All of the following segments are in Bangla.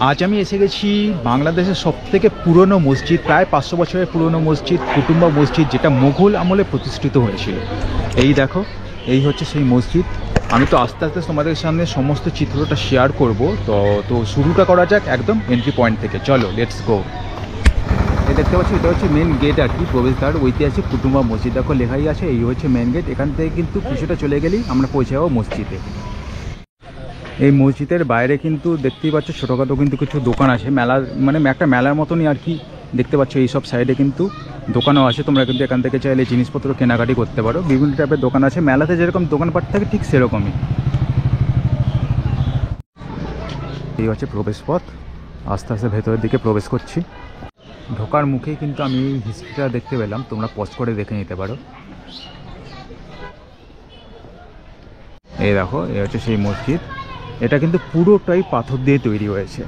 আজ আমি এসে গেছি বাংলাদেশের সবথেকে পুরনো মসজিদ, প্রায় 500 বছরের পুরনো মসজিদ, কুটুম্বা মসজিদ, যেটা মুঘল আমলে প্রতিষ্ঠিত হয়েছিল। এই দেখো, এই হচ্ছে সেই মসজিদ। আমি তো আস্তে আস্তে তোমাদের সামনে সমস্ত চিত্রটা শেয়ার করব। তো শুরুটা করা যাক একদম এন্ট্রি পয়েন্ট থেকে। চলো, লেটস গো। এই দেখতে পাচ্ছি, এটা হচ্ছে মেন গেট আর কি, প্রবেশদ্বার। ঐতিহাসিক কুটুম্বা মসজিদ, দেখো লেখাই আছে, এই হচ্ছে মেন গেট। এখান থেকে কিন্তু কিছুটা চলে গেলেই আমরা পৌঁছে যাবো মসজিদে। এই মসজিদের বাইরে কিন্তু দেখতেই পাচ্ছ ছোটোখাটো কিন্তু কিছু দোকান আছে, মেলা মানে একটা মেলার মতনই আর কি। দেখতে পাচ্ছ এই সব সাইডে কিন্তু দোকানও আছে, তোমরা কিন্তু এখান থেকে চাইলে জিনিসপত্র কেনাকাটি করতে পারো। বিভিন্ন টাইপের দোকান আছে, মেলাতে যেরকম দোকানপাট থাকে ঠিক সেরকমই। এই হচ্ছে প্রবেশ পথ, আস্তে আস্তে ভেতরের দিকে প্রবেশ করছি। ঢোকার মুখেই কিন্তু আমি এই হিস্ট্রিটা দেখতে পেলাম, তোমরা পজ করে দেখে নিতে পারো। এই দেখো, এই হচ্ছে সেই মসজিদ। এটা কিন্তু পুরোটাই পাথর দিয়ে তৈরি হয়েছে।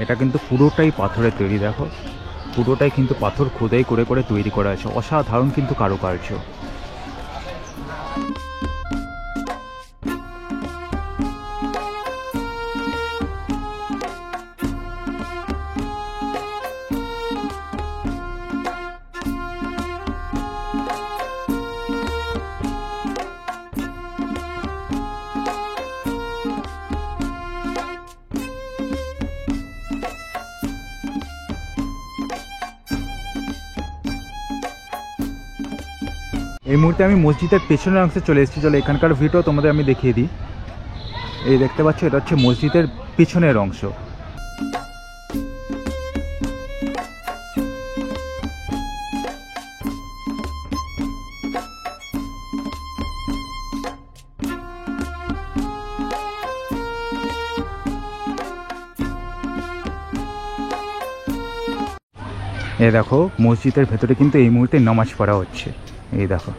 এটা কিন্তু পুরোটাই পাথরের তৈরি, দেখো পুরোটাই কিন্তু পাথর খোদাই করে করে তৈরি করা আছে। অসাধারণ কিন্তু কারুকার্য। এই মুহূর্তে আমি মসজিদের পেছনের অংশে চলে এসেছি। চলো এখানকার ভিডিও তোমাদের আমি দেখিয়ে দিই। এই দেখতে পাচ্ছ, এটা হচ্ছে মসজিদের পিছনের অংশ। এই দেখো, মসজিদের ভেতরে কিন্তু এই মুহূর্তে নামাজ পড়া হচ্ছে। এই দেখো,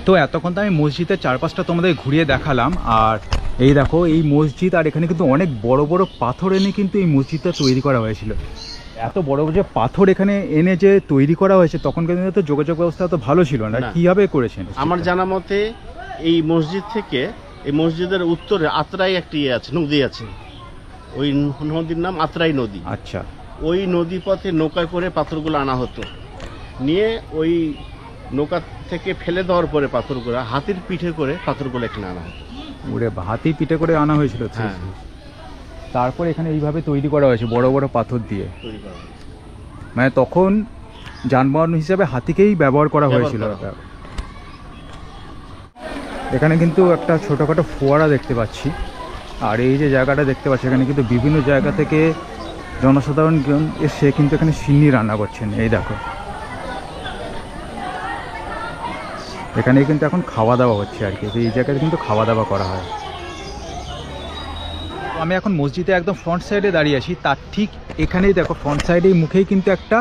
তো এতক্ষণ তো আমি মসজিদের চারপাশটা তোমাদের ঘুরিয়ে দেখালাম। আর এই দেখো, এই মসজিদ, আর এখানে কিন্তু অনেক বড় বড় পাথর এনে কিন্তু এই মসজিদটা তৈরি করা হয়েছিল। এত বড় যে পাথর এখানে এনে যে তৈরি করা হয়েছে, তখন কিন্তু তো যোগাযোগ ব্যবস্থা তো ভালো ছিল না। কিভাবে করেছেন? আমার জানা মতে এই মসজিদ থেকে, এই মসজিদের উত্তরে আত্রাই একটি আছে, নদী আছে। ওই নদীর নাম আত্রাই নদী। আচ্ছা, ওই নদী পথে নৌকায় করে পাথরগুলো আনা হতো, নিয়ে ওই নৌকা থেকে ফেলে দেওয়ার পরে পাথরগুলো হাতির পিঠে করে পাথরগুলো এখানে আনা হতো। ওরে, হাতির পিঠে করে আনা হয়েছিল। হ্যাঁ, তারপর এখানে এইভাবে তৈরি করা হয়েছে বড় বড় পাথর দিয়ে। তৈরি করা হয়েছে। মানে তখন যানবাহন হিসেবে হাতিকেই ব্যবহার করা হয়েছিল। এখানে কিন্তু একটা ছোটোখাটো ফোয়ারা দেখতে পাচ্ছি। আর এই যে জায়গাটা দেখতে পাচ্ছি, এখানে কিন্তু বিভিন্ন জায়গা থেকে জনসাধারণ এসে কিন্তু এখানে সিন্নি রান্না করছেন। এই দেখো, এখানে কিন্তু এখন খাওয়া দাওয়া হচ্ছে আর কি। এই জায়গায় কিন্তু খাওয়া দাওয়া করা হয়। আমি এখন মসজিদে একদম ফ্রন্ট সাইডে দাঁড়িয়ে আছি। তার ঠিক এখানেই দেখো, ফ্রন্ট সাইডেই মুখেই কিন্তু একটা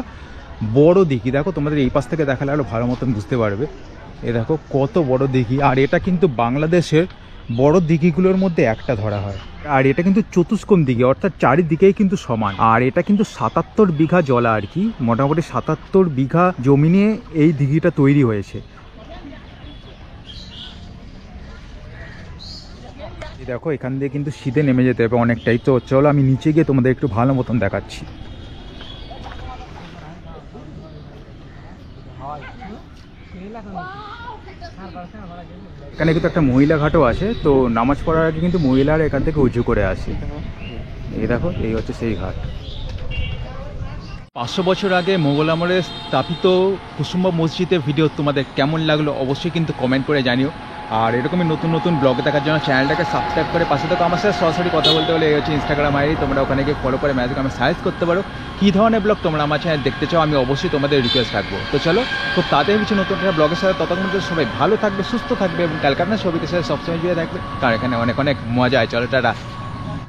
বড় দিঘি। দেখো, তোমাদের এই পাশ থেকে দেখালে আরও ভালো মতন বুঝতে পারবে। এ দেখো কত বড় দিঘি। আর এটা কিন্তু বাংলাদেশের বড় দিঘিগুলোর মধ্যে একটা ধরা হয়। আর এটা কিন্তু চতুষ্কোণ দিঘি, অর্থাৎ চারিদিকেই কিন্তু সমান। আর এটা কিন্তু 77 বিঘা জলা আর কি, মোটামুটি 77 বিঘা জমি নিয়ে এই দিঘিটা তৈরি হয়েছে। দেখো, এখান দিয়ে কিন্তু সিধে নেমে যেতে হবে অনেকটাই। তো চলো আমি নিচে গিয়ে তোমাদের একটু ভালো মতন দেখাচ্ছি। এখানে কিন্তু একটা মহিলা ঘাটও আছে। তো নামাজ পড়ার আগে কিন্তু মহিলারা এখান থেকে উঁচু করে আসে। এই দেখো, এই হচ্ছে সেই ঘাট। 500 বছর আগে মোগল আমলে স্থাপিত কুসুম্বা মসজিদের ভিডিও তোমাদের কেমন লাগলো অবশ্যই কিন্তু কমেন্ট করে জানিও। আর এরকমই নতুন নতুন ব্লগ দেখার জন্য চ্যানেলটাকে সাবস্ক্রাইব করে পাশে থাকো। আমার সাথে সরাসরি কথা বলতে হলে এই হচ্ছে ইনস্টাগ্রাম আইডি, তোমরা ওখানে গিয়ে ফলো করে ম্যাজিক আমি সাজেস্ট করতে পারো কী ধরনের ব্লগ তোমরা আমার চ্যানেল দেখতে চাও। আমি অবশ্যই তোমাদের রিকোয়েস্ট রাখবো। তো চলো, খুব তাড়াতাড়ি কিছু নতুন একটা ব্লগের সাথে, ততক্ষণ সবাই ভালো থাকবে, সুস্থ থাকবে এবং ক্যালকাটার ছবিতে সাথে সবসময় জুড়ে থাকবে, কারণ এখানে অনেক অনেক মজা হয়। চলো, টাটা।